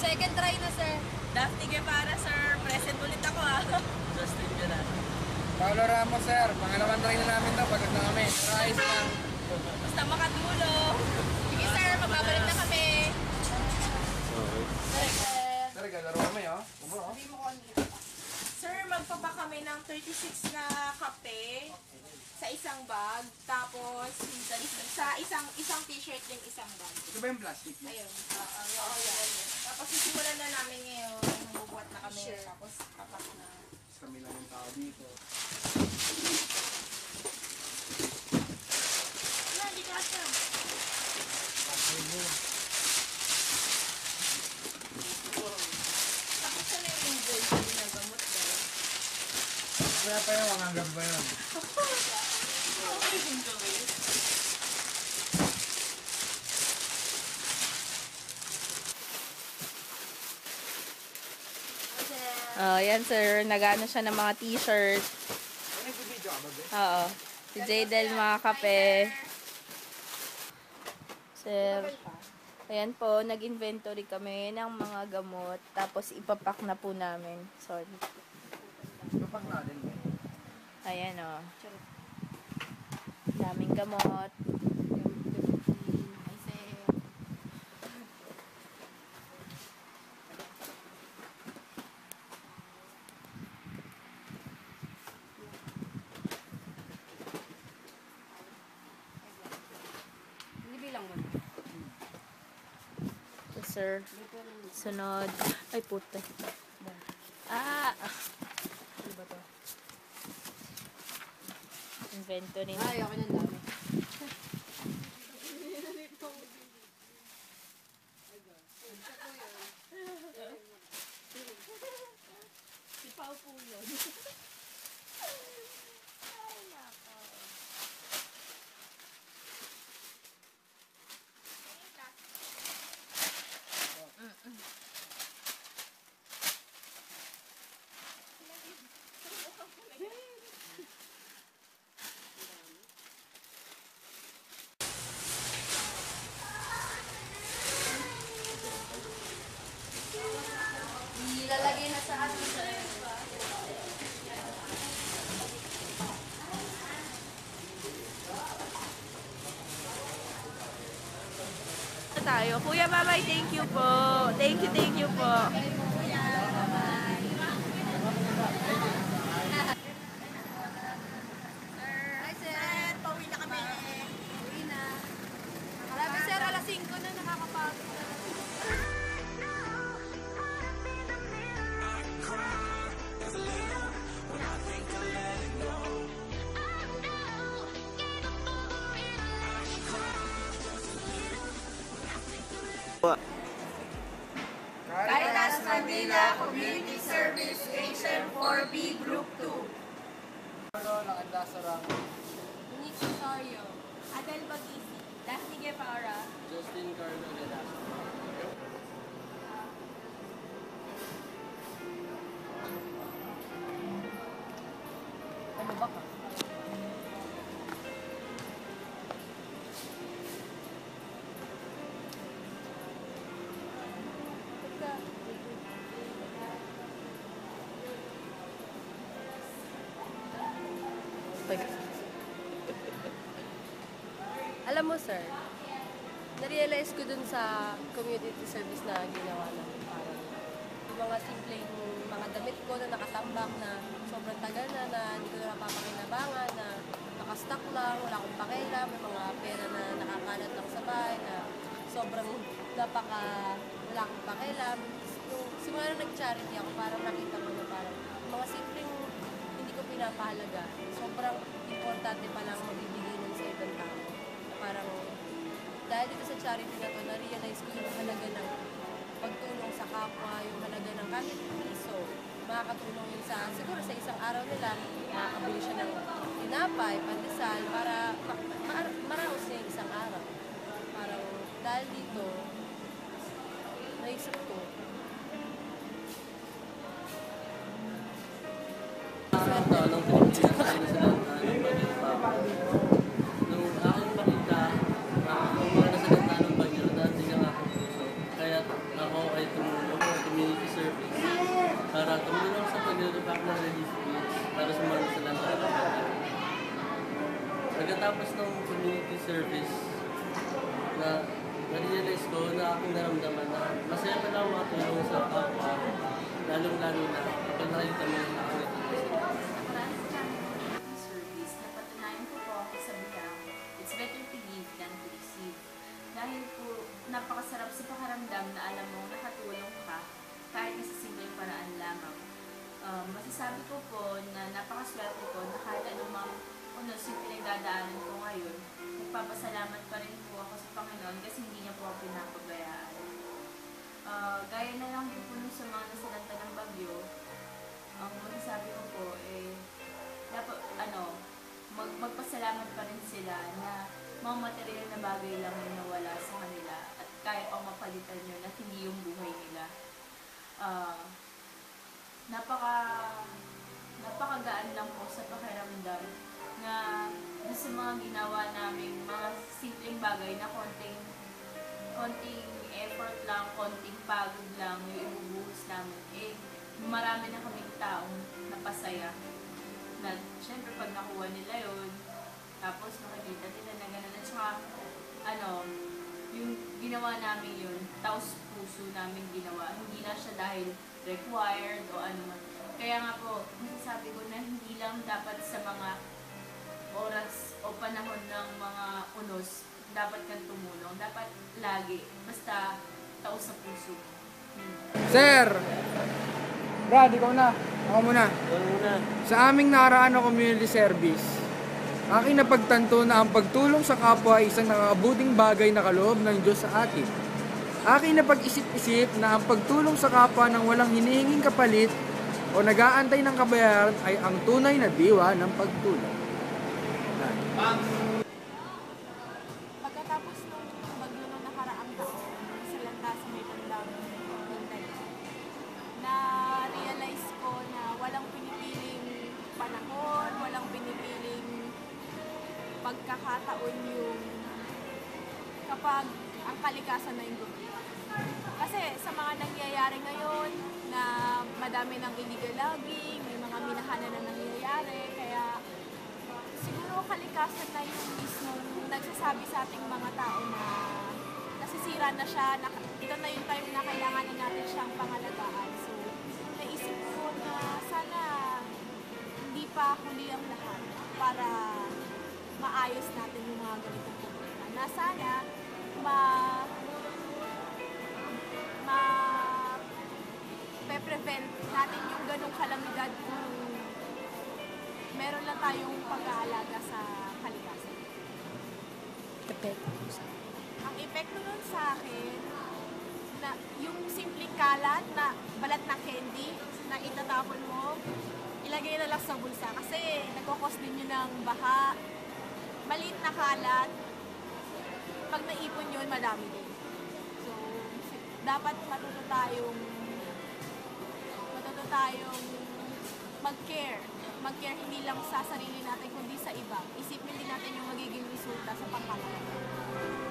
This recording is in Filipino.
Second try na, sir. Daphne Guevara, sir. Present ulit ako, ah. Justin Galan. Paolo Ramos, sir. Pangalawang try na namin to. Pagod na kami. Rice lang. Basta makatulong. Sige, sir. Magbabalik na kami. Sir, galaro kami, oh. Kumuro, oh. Sir, magpapa kami ng 36 na kape sa isang bag. Tapos, sa isang t-shirt yung isang bag. Ito ba yung plastic? Ayun. Oo, yan. Tapos, sisimulan na namin ngayon. Bubuhat na kami. Sure. Tapos, papak na. Kami lang yung tao dito. Wala, di ka asa. Tapos na yung invoice na gamot daw. Wala pa yun. Hanggang ba yun? Okay din gawin. Oh, yan, sir. Nagano siya ng mga t-shirt. Nag-video ka ba, be? Oo. Si Jadel, mga kape. Sir. Ayan po, nag-inventory kami ng mga gamot. Tapos, ipapak na po namin. Sorry. Lupak natin, be. Ayan, oh. Daming gamot. Sir. Sunod. Ay, puta. Ah! Ano ba to? Inventory na. Ay, okay ng dami. Si Pao po yun. Ay, nako. Ilalagay na sa ano, sir. Tayo. Kuya, bye-bye. Thank you po. Thank you po. Hi, sir. Pauwi na kami. Pauwi na. Grabe, sir. Alas 5 na nakakapagod na. Caritas Manila Community Service Station 4B Group 2. Ano, nakanda sa Ramos. Nick Rosario. Adel Bagisi. Daphne Guevara. Justin Carlo Velasco. Ano ba ka? Alam mo, sir, na-realize ko dun sa community service na ginawa namin. Parang yung mga simpleng mga damit ko na nakatambak na sobrang tagal na hindi ko na napapakinabangan, na nakastock lang, wala akong pakialam, may mga pera na nakakalat lang sa bahay, na sobrang wala akong pakialam. Nung simula na nag-charity ako, parang nakita ko na parang mga simpleng hindi ko pinapahalaga. Sobrang importante pa lang mabibigay nun sa ibang tao. Parang dahil dito sa charity na to, na-realize ko yung halaga ng pagtulong sa kapwa, yung halaga ng kahit piso. Makakatulong yun sa, siguro sa isang araw nila, makakabili siya ng tinapay, pandesal, para maraos niya yung isang araw. Parang dahil dito, naisip ko, Nung Pilipinas ay nasa ng bagyo. Nung aking makita, nung mga nasa ng bagyo, dati ng aking puso. Kaya ako ay tumulong. pagkatapos ng community service, na-realize ko na aking naramdaman na masaya pa lang makatulong sa kapwa, lalong-lalo na kapag nakita mo na ako Marami sa community service, napatunayan ko po ako sa bilang, it's better to give than to receive. Dahil po, napakasarap sa pakaramdam na alam mo nakatulong ka kahit sa simpleng paraan lamang. Masasabi ko po na napakaswerte ko na kahit anumang unos yung pinagdadaanan ko ngayon, nagpapasalamat pa rin po ako sa Panginoon kasi hindi niya po ako pinapabayaan. Gaya na lang din po nung sa mga nasalanta ng bagyo, ang masasabi ko po dapat magpasalamat pa rin sila na mga material na bagay lang yung nawala sa kanila at kaya pang mapalitan yun at hindi yung buhay nila. Napakagaan lang po sa pakiramdam na sa mga ginawa namin mga simpleng bagay na konting effort lang, konting pagod lang yung ibubuhos namin. Marami na kaming taong napasaya na syempre pag nakuha nila yun, tapos nakikita nila na gano'n at saka yung ginawa namin yun, taos puso namin ginawa, hindi na siya dahil required o ano man. Kaya nga po, masasabi ko na hindi lang dapat sa mga oras o panahon ng mga unos dapat kang tumulong, dapat lagi, basta taos sa puso. Sir! Brad, ikaw na. Ako muna. Sa aming nakaraan na community service, aking napagtanto na ang pagtulong sa kapwa ay isang nakakabuting bagay na kaloob ng Diyos sa atin. Aking napag-isip-isip na ang pagtulong sa kapwa ng walang hinihinging kapalit o nag-aantay ng kabayaran ay ang tunay na diwa ng pagtulong. Pagkatapos nung bagyo nung nakaraang taon, sa lanta sa may bandang Mindanao, na-realize ko na walang pinipiling panahon, walang pinipiling pagkakataon yung kapag ang kalikasan na yung gumawa. Kasi sa mga nangyayari ngayon na madami ng illegal logging, may mga minahanan na nangyayari, kaya siguro kalikasan na yung mismong nagsasabi sa ating mga tao na nasisira na siya, ito na yung time na kailangan na natin siyang pangalagaan. So, naisip ko na sana hindi pa huli ang lahat para maayos natin yung mga ganitong problema. Na sana prevent natin yung ganong kalamidad kung meron lang tayong pag-aalaga sa kalikasan. Ang epekto nun sa akin, na yung simpleng kalat na balat na candy na itatapon mo, ilagay na lang sa bulsa kasi nagkukos din yun ng baha. Maliit na kalat, pag naipon yun, madami din. So, dapat matuto tayong mag-care. Mag-care hindi lang sa sarili natin, kundi sa iba. Isipin din natin yung magiging resulta sa pangkalahatan.